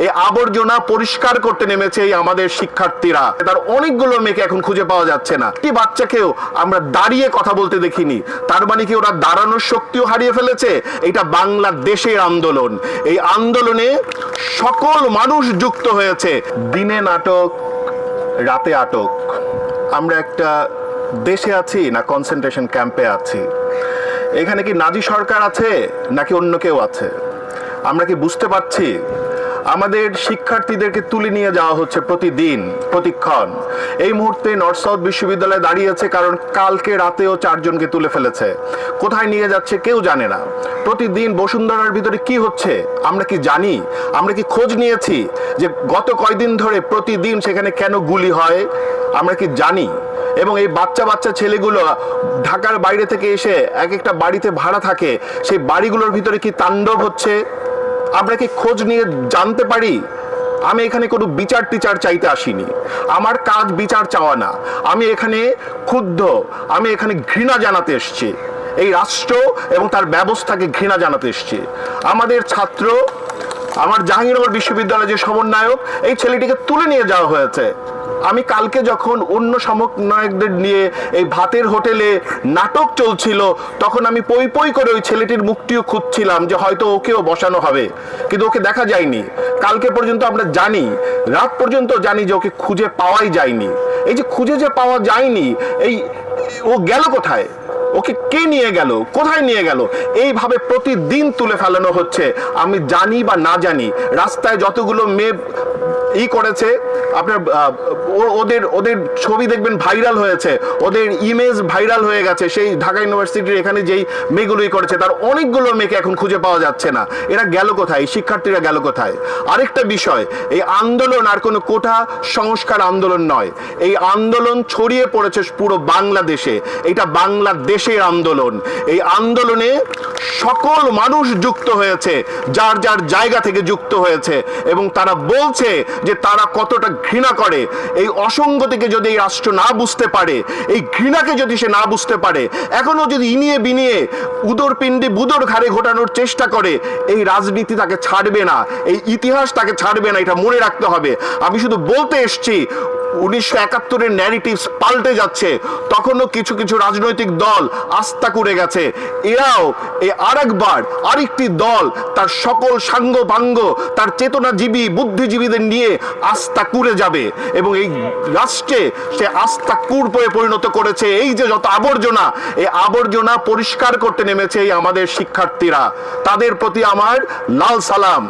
এই আবর্জনা পরিষ্কার করতে নেমেছে এই আমাদের শিক্ষার্থীরা। তার অনেকগুলো মেয়েকে এখন খুঁজে পাওয়া যাচ্ছে না। একটি বাচ্চাকেও আমরা দাঁড়িয়ে কথা বলতে দেখিনি। তার মানে কি ওরা দাঁড়ানোর শক্তিও হারিয়ে ফেলেছে? এটা বাংলাদেশের আন্দোলন। এই আন্দোলনে সকল মানুষ যুক্ত হয়েছে। দিনে নাটক, রাতে আটক। আমরা একটা দেশে আছি না কনসেন্ট্রেশন ক্যাম্পে আছি? এখানে কি নাজি সরকার আছে নাকি অন্য কেউ আছে? আমরা কি বুঝতে পারছি? আমাদের শিক্ষার্থীদেরকে তুলে নিয়ে যাওয়া হচ্ছে প্রতিদিন, প্রতিক্ষণ। এই মুহূর্তে নর্থ সাউথ বিশ্ববিদ্যালয়ে দাঁড়িয়েছে, কারণ কালকে রাতেও 4 জনকে তুলে ফেলেছে। কোথায় নিয়ে যাচ্ছে কেউ জানে না। প্রতিদিন বসুন্ধরার ভিতরে কি হচ্ছে আমরা কি জানি? আমরা কি খোঁজ নিয়েছি যে গত কয়দিন ধরে প্রতিদিন সেখানে কেন গুলি হয়? আমরা কি জানি? এবং এই বাচ্চা বাচ্চা ছেলেগুলো ঢাকার বাইরে থেকে এসে এক একটা বাড়িতে ভাড়া থাকে, সেই বাড়িগুলোর ভিতরে কি তাণ্ডব হচ্ছে আমরা কি খোঁজ নিয়ে জানতে পারি? আমি এখানে কোনো বিচার টিচার চাইতে আসিনি। আমার কাজ বিচার চাওয়া না। আমি এখানে ক্ষুব্ধ, আমি এখানে ঘৃণা জানাতে এসেছি। এই রাষ্ট্র এবং তার ব্যবস্থাকে ঘৃণা জানাতে এসেছি। আমাদের ছাত্র, আমার জাহাঙ্গীরনগর বিশ্ববিদ্যালয়ের যে সমন্বয়ক, এই ছেলেটিকে তুলে নিয়ে যাওয়া হয়েছে। আমি কালকে যখন অন্য সমন্বয়কদের নিয়ে এই ভাতের হোটেলে নাটক চলছিল, তখন আমি পই পই করে ওই ছেলেটির মুখটিও খুঁজছিলাম যে হয়তো ওকেও বসানো হবে, কিন্তু ওকে দেখা যায়নি। কালকে পর্যন্ত আমরা জানি, রাত পর্যন্ত জানি যে ওকে খুঁজে পাওয়াই যায়নি। এই যে খুঁজে যে পাওয়া যায়নি, ও গেল কোথায়? ওকে কে নিয়ে গেল? কোথায় নিয়ে গেল? এইভাবে প্রতিদিন তুলে ফেলানো হচ্ছে। আমি জানি বা না জানি, রাস্তায় যতগুলো মেয়ে করেছে, আপনার ওদের ছবি দেখবেন ভাইরাল হয়েছে, ওদের ইমেজ ভাইরাল হয়ে গেছে। সেই ঢাকা ইউনিভার্সিটির এখানে যেই মেয়েগুলোই করেছে, তার অনেকগুলো মেয়েকে এখন খুঁজে পাওয়া যাচ্ছে না। এরা গেল কোথায়? শিক্ষার্থীরা গেল কোথায়? আরেকটা বিষয়, এই আন্দোলন আর কোনো কোটা সংস্কার আন্দোলন নয়। এই আন্দোলন ছড়িয়ে পড়েছে পুরো বাংলাদেশে। এটা বাংলাদেশের আন্দোলন। এই আন্দোলনে সকল মানুষ যুক্ত হয়েছে, যার যার জায়গা থেকে যুক্ত হয়েছে, এবং তারা বলছে যে তারা কতটা ঘৃণা করে। এই অসঙ্গতিকে যদি এই রাষ্ট্র না বুঝতে পারে, এই ঘৃণাকে যদি সে না বুঝতে পারে, এখনো যদি ইনিয়ে বিনিয়ে উদর পিণ্ডি বুদর ঘাড়ে ঘোটানোর চেষ্টা করে, এই রাজনীতি তাকে ছাড়বে না, এই ইতিহাস তাকে ছাড়বে না। এটা মনে রাখতে হবে। আমি শুধু বলতে এসছি, 1971-এর ন্যারেটিভস পাল্টে যাচ্ছে। তখনও কিছু কিছু রাজনৈতিক দল আস্থা করে গেছে। এরাও আরেকবার আরেকটি দল তার সকল সাঙ্গ পাঙ্গ, তার চেতনাজীবী বুদ্ধিজীবীদের নিয়ে আস্থা কুড়ে যাবে, এবং এই রাষ্ট্রে সে আস্থা কুড়ে পরিণত করেছে। এই যে যত আবর্জনা, এই আবর্জনা পরিষ্কার করতে নেমেছে এই আমাদের শিক্ষার্থীরা। তাদের প্রতি আমার লাল সালাম,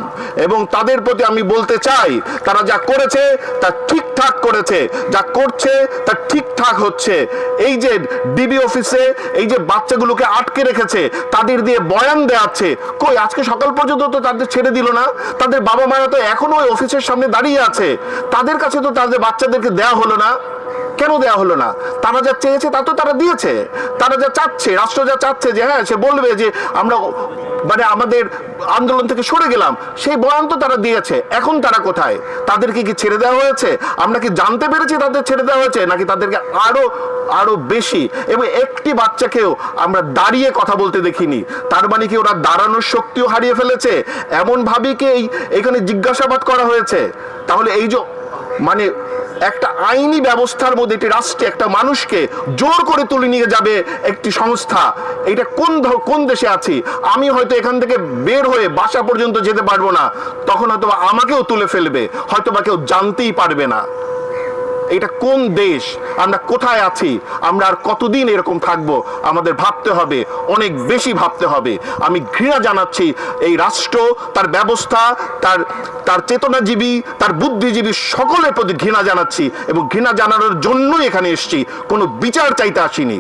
এবং তাদের প্রতি আমি বলতে চাই, তারা যা করেছে তা ঠিকঠাক করেছে, যা করছে তা ঠিকঠাক হচ্ছে। এই যে ডিবি অফিসে এই যে বাচ্চাগুলোকে আটকে রেখেছে, তাদের দিয়ে বয়ান দেওয়াচ্ছে, কই আজকে সকাল পর্যন্ত তো তাদের ছেড়ে দিল না। তাদের বাবা মারা তো এখনো ওই অফিসের সামনে দাঁড়িয়ে আছে। তাদের কাছে তো তাদের বাচ্চাদেরকে দেয়া হলো না। কেন দেয়া হলো না? তারা যা চেয়েছে তা তো তারা দিয়েছে। তারা যা চাচ্ছে, রাষ্ট্র যা চাচ্ছে যে হ্যাঁ সে বলবে যে আমরা মানে আমাদের আন্দোলন থেকে সরে গেলাম, সেই বয়ান তো তারা দিয়েছে। এখন তারা কোথায়? তাদেরকে কি ছেড়ে দেওয়া হয়েছে? আমরা কি জানতে পেরেছি তাদের ছেড়ে দেওয়া হয়েছে, নাকি তাদেরকে আরো বেশি? এবং একটি বাচ্চাকেও আমরা দাঁড়িয়ে কথা বলতে দেখিনি। তার মানে কি ওরা দাঁড়ানোর শক্তিও হারিয়ে ফেলেছে? এমন ভাবে কি এখানে জিজ্ঞাসাবাদ করা হয়েছে? তাহলে এই যে মানে একটা আইনি ব্যবস্থার মধ্যে একটি রাষ্ট্রে একটা মানুষকে জোর করে তুলে নিয়ে যাবে একটি সংস্থা, এটা কোন দেশে আছি? আমি হয়তো এখান থেকে বের হয়ে বাসা পর্যন্ত যেতে পারবো না, তখন হয়তো আমাকেও তুলে ফেলবে, হয়তো বা কেউ জানতেই পারবে না। এটা কোন দেশ? আমরা কোথায় আছি? আমরা আর কতদিন এরকম থাকবো? আমাদের ভাবতে হবে, অনেক বেশি ভাবতে হবে। আমি ঘৃণা জানাচ্ছি এই রাষ্ট্র, তার ব্যবস্থা, তার চেতনাজীবী, তার বুদ্ধিজীবী সকলের প্রতি ঘৃণা জানাচ্ছি, এবং ঘৃণা জানানোর জন্যই এখানে এসেছি। কোনো বিচার চাইতে আসিনি।